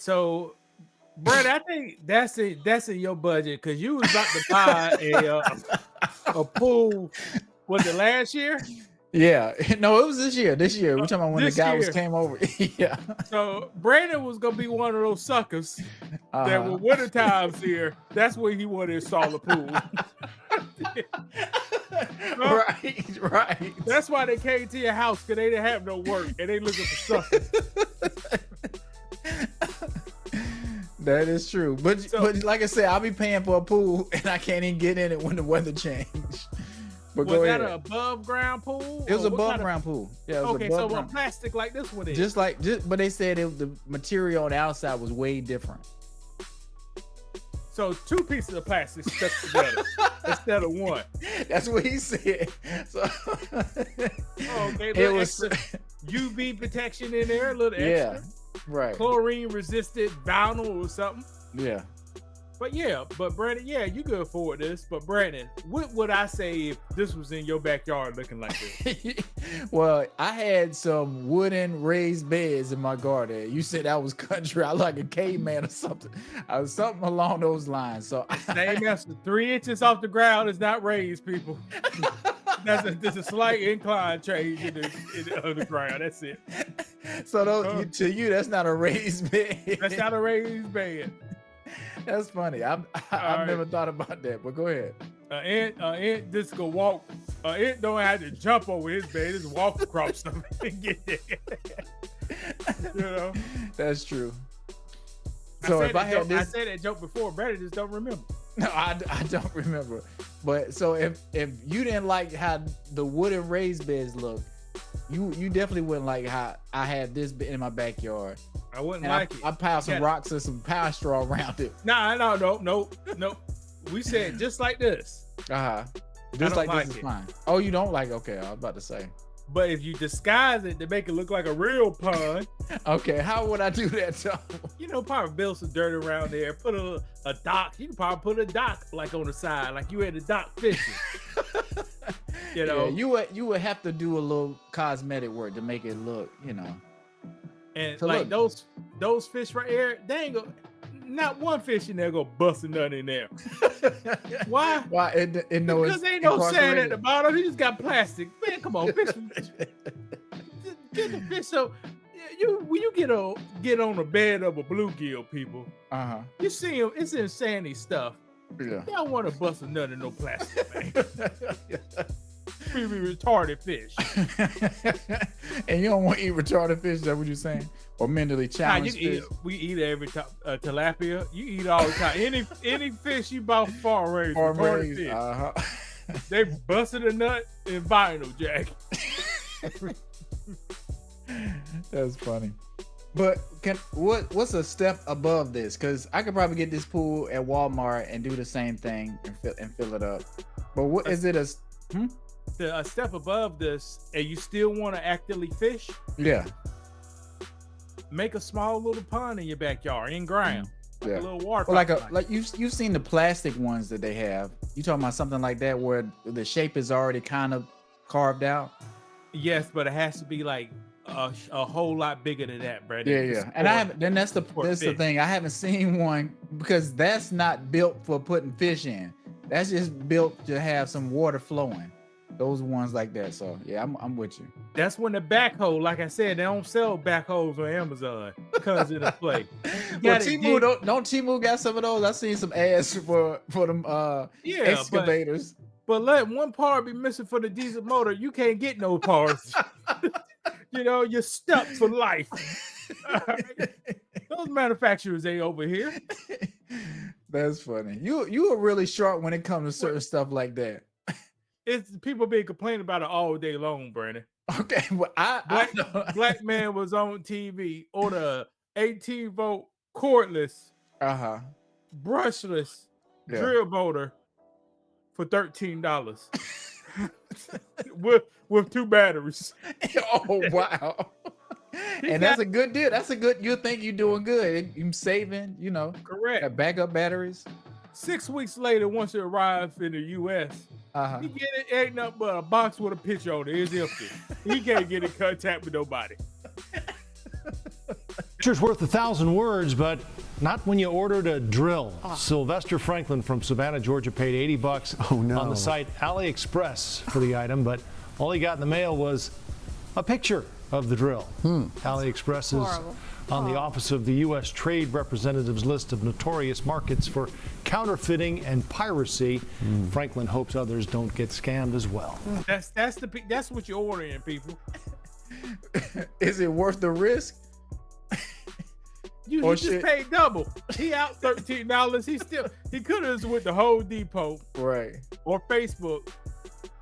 So, Brett, I think that's it. That's in your budget because you was about to buy a pool. Was it last year? Yeah, no, it was this year. This year, we're talking about when the This guy was year. came over. Yeah. So Brandon was gonna be one of those suckers that when Uh-huh. winter times here, that's when he wanted to install a pool. No, Right. that's why they came to your house because they didn't have no work and they looking for suckers. That is true. But like I said, I'll be paying for a pool and I can't even get in it when the weather changed. But Was go that ahead. an above ground pool? It was or what above kind of- ground pool. Yeah, it was Okay, above so a ground. plastic like this one is. But they said the material on the outside was way different. So 2 pieces of plastic stuck together instead of one. That's what he said. So Okay, it was UV protection in there, a little yeah, extra. right. Chlorine resistant vinyl or something. Yeah. But Brandon, yeah, you could afford this. But Brandon, what would I say if this was in your backyard looking like this? Well, I had some wooden raised beds in my garden. You said that was country. I like a caveman or something. Something along those lines. So Same answer. 3 inches off the ground is not raised, people. There's a slight incline change in the underground. That's it. So to you, that's not a raised bed. That's not a raised bed. That's funny. I've never thought about that, but go ahead. Ant just go walk. Ant don't have to jump over his bed. Just walk across something and get there. You know? That's true. So if I had this, I said that joke before. Brandon just don't remember. No, I don't remember. But so if you didn't like how the wooden raised beds look, you definitely wouldn't like how I had this in my backyard. I wouldn't And like it. I piled some rocks and some power straw around it. No. We said just like this. Just like like this is it. fine. Oh, you don't like? Okay, I was about to say. But if you disguise it to make it look like a real pond, Okay, how would I do that, Tom? probably build some dirt around there. Put a dock. You can probably put a dock like on the side, like you had a dock fishing. Yeah, you would have to do a little cosmetic work to make it look, And like those fish right here, they ain't go. Not one fish in there go busting nothing in there. Why? Why? Because ain't no sand at the bottom. He just got plastic. Man, come on, fish. Get the fish. So when you get on the bed of a bluegill, people, you see them. It's insanity stuff. Yeah. They don't want to bust a nut in no plastic, man. Really retarded fish. And you don't want to eat retarded fish, is that what you're saying? Or mentally challenged fish? We eat every time. Tilapia, you eat all the time. Any fish you buy far raised, retarded fish. They busted a nut in vinyl, Jack. That's funny. But what's a step above this? Because I could probably get this pool at Walmart and do the same thing and fill it up. But what is it? A step above this, and you still want to actively fish? Yeah. Make a small little pond in your backyard, in ground. Like a little water. Well, like you've seen the plastic ones that they have. You talking about something like that where the shape is already kind of carved out? Yes, but it has to be like a whole lot bigger than that, Brad. Yeah. And that's the thing. I haven't seen one because that's not built for putting fish in. That's just built to have some water flowing. Those ones like that. So yeah, I'm with you. That's when the backhoe, like I said, they don't sell backhoes on Amazon because of the play. Well, Temu don't Temu got some of those? I seen some ads for them excavators. But let one part be missing for the diesel motor, you can't get no parts. You're stuck for life. Those manufacturers ain't over here. That's funny. You are really sharp when it comes to certain stuff like that. It's people been complaining about it all day long, Brandon. Okay, well, Black man was on TV on a 18-volt cordless, brushless drill motor for $13 with 2 batteries. Oh wow! And that's a good deal. You think you're doing good. You're saving, correct. Backup batteries. 6 weeks later, once it arrives in the U.S., he get it ain't nothing but a box with a picture on it. It's empty. He can't get in contact with nobody. Picture's worth 1,000 words, but not when you ordered a drill. Sylvester Franklin from Savannah, Georgia, paid $80 on the site AliExpress for the item, but all he got in the mail was a picture of the drill. AliExpress is on the Office of the U.S. Trade Representative's list of notorious markets for counterfeiting and piracy. Franklin hopes others don't get scammed as well. That's what you're ordering, people. Is it worth the risk? He just paid double. He out $13. He could have went to Home Depot, right, or Facebook.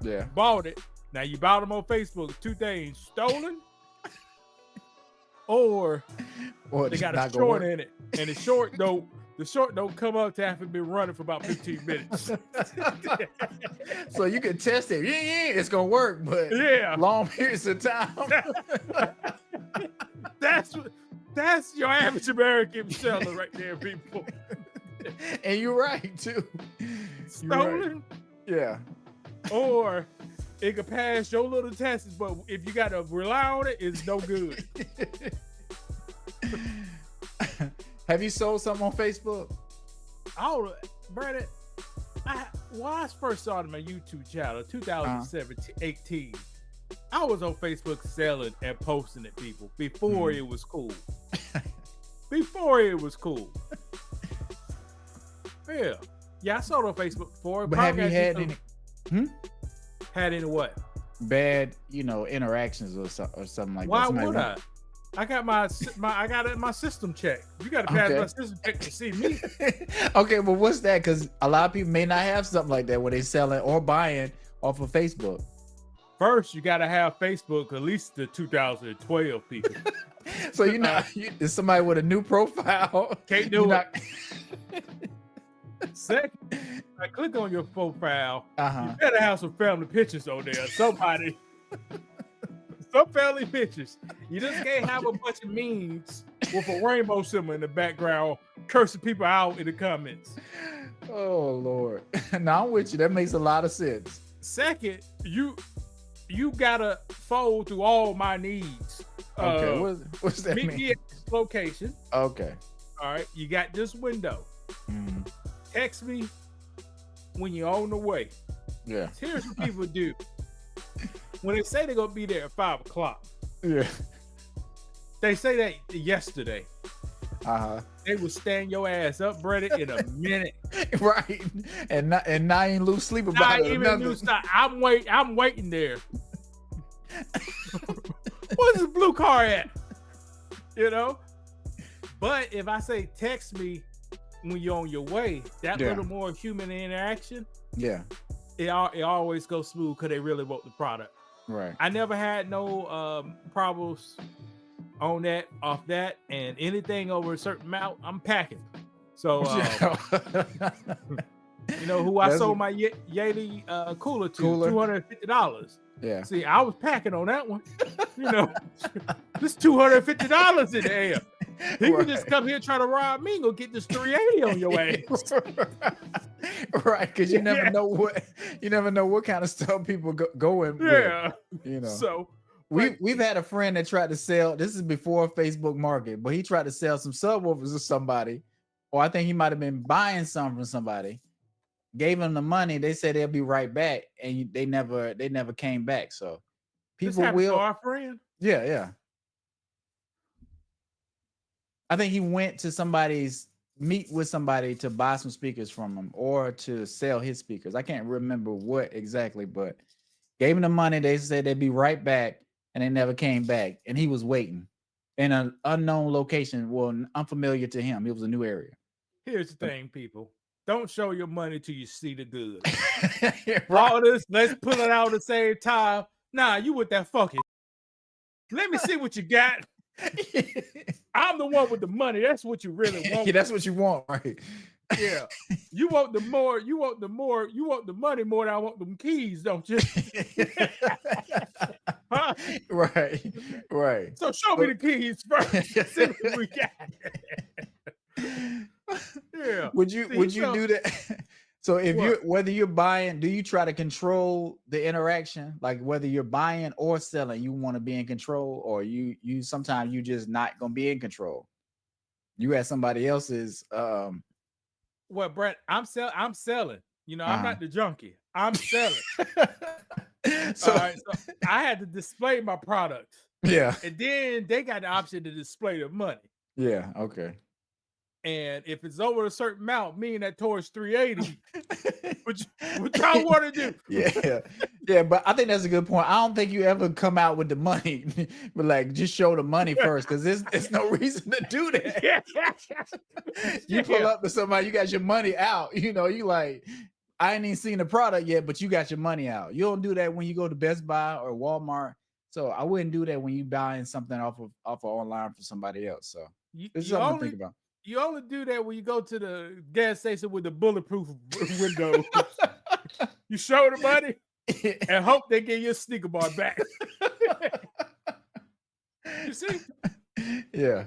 Yeah, bought it. Now you bought them on Facebook. Two things: stolen, or they got a short in it, and the short don't come up to after been running for about 15 minutes. So you can test it. Yeah, it's gonna work, but long periods of time. That's your average American seller right there, people. And you're right too. Stolen, yeah. Or it could pass your little tests, but if you got to rely on it, it's no good. Have you sold something on Facebook? Oh, Brandon, when I first started my YouTube channel, 2017, 18, I was on Facebook selling and posting it, people, before it was cool. Before it was cool. Yeah, I sold on Facebook before. But have you had any? Had any what? Bad, interactions or something like that. Why would I? I got my system checked. You got to pass my system check to see me. Okay, but what's that? Because a lot of people may not have something like that where they selling or buying off of Facebook. First, you got to have Facebook, at least the 2012 people. So it's somebody with a new profile. Can't do it. Second, I click on your profile. You better have some family pictures on there. Some family pictures. You just can't have a bunch of memes with a rainbow symbol in the background, cursing people out in the comments. Oh Lord! Now I'm with you. That makes a lot of sense. Second, you gotta fold through all my needs. Okay, what's that mean? Meet me at this location. Okay. All right, you got this window. Text me when you're on the way. Yeah. Here's what people do. When they say they're gonna be there at 5 o'clock. Yeah. They say that yesterday. They will stand your ass up, Brady, in a minute. Right. And not even lose sleep about it. I'm waiting there. Where's the blue car at? But if I say text me when you're on your way, that little more human interaction, it always goes smooth because they really want the product. Right. I never had no problems on that, off that, and anything over a certain amount, I'm packing. So who I sold my Yeti cooler to, $250. Yeah. See, I was packing on that one. This $250 in the air. He would just come here and try to rob me and go get this 380 on your ass. Right, because you never know what kind of stuff people go in. Yeah. With, So we've had a friend that tried to sell. This is before Facebook Market, but he tried to sell some subwoofers to somebody, or I think he might have been buying some from somebody. Gave them the money. They said they'll be right back, and they never came back. So people will. To our friend. Yeah. I think he went to meet with somebody to buy some speakers from him or to sell his speakers. I can't remember what exactly, but gave him the money. They said they'd be right back, and they never came back. And he was waiting in an unknown location, unfamiliar to him. It was a new area. Here's the thing, people. Don't show your money till you see the goods. Right. All this, let's pull it out at the same time. Nah, you with that fucking. Let me see what you got. I'm the one with the money. That's what you really want. Yeah, that's what you want, right? Yeah. You want the money more than I want them keys, don't you? Huh? Right. So show me the keys first. See what we got. Yeah. Would you do that? So if whether you're buying, do you try to control the interaction? Like whether you're buying or selling, you want to be in control, or you sometimes you just not gonna be in control. You at somebody else's Well, Brett, I'm selling. You know, I'm not the junkie. I'm selling. So, all right, so I had to display my products. Yeah. And then they got the option to display the money. Yeah, okay. And if it's over a certain amount, me and that Taurus 380, what y'all want to do? Yeah, but I think that's a good point. I don't think you ever come out with the money, but like just show the money first, because there's no reason to do that. You pull up to somebody, you got your money out. You know, you like, I ain't even seen the product yet, but you got your money out. You don't do that when you go to Best Buy or Walmart. So I wouldn't do that when you buying something off of online for somebody else. So this is something to think about. You only do that when you go to the gas station with the bulletproof window. You show the money and hope they get your sneaker bar back. You see? Yeah.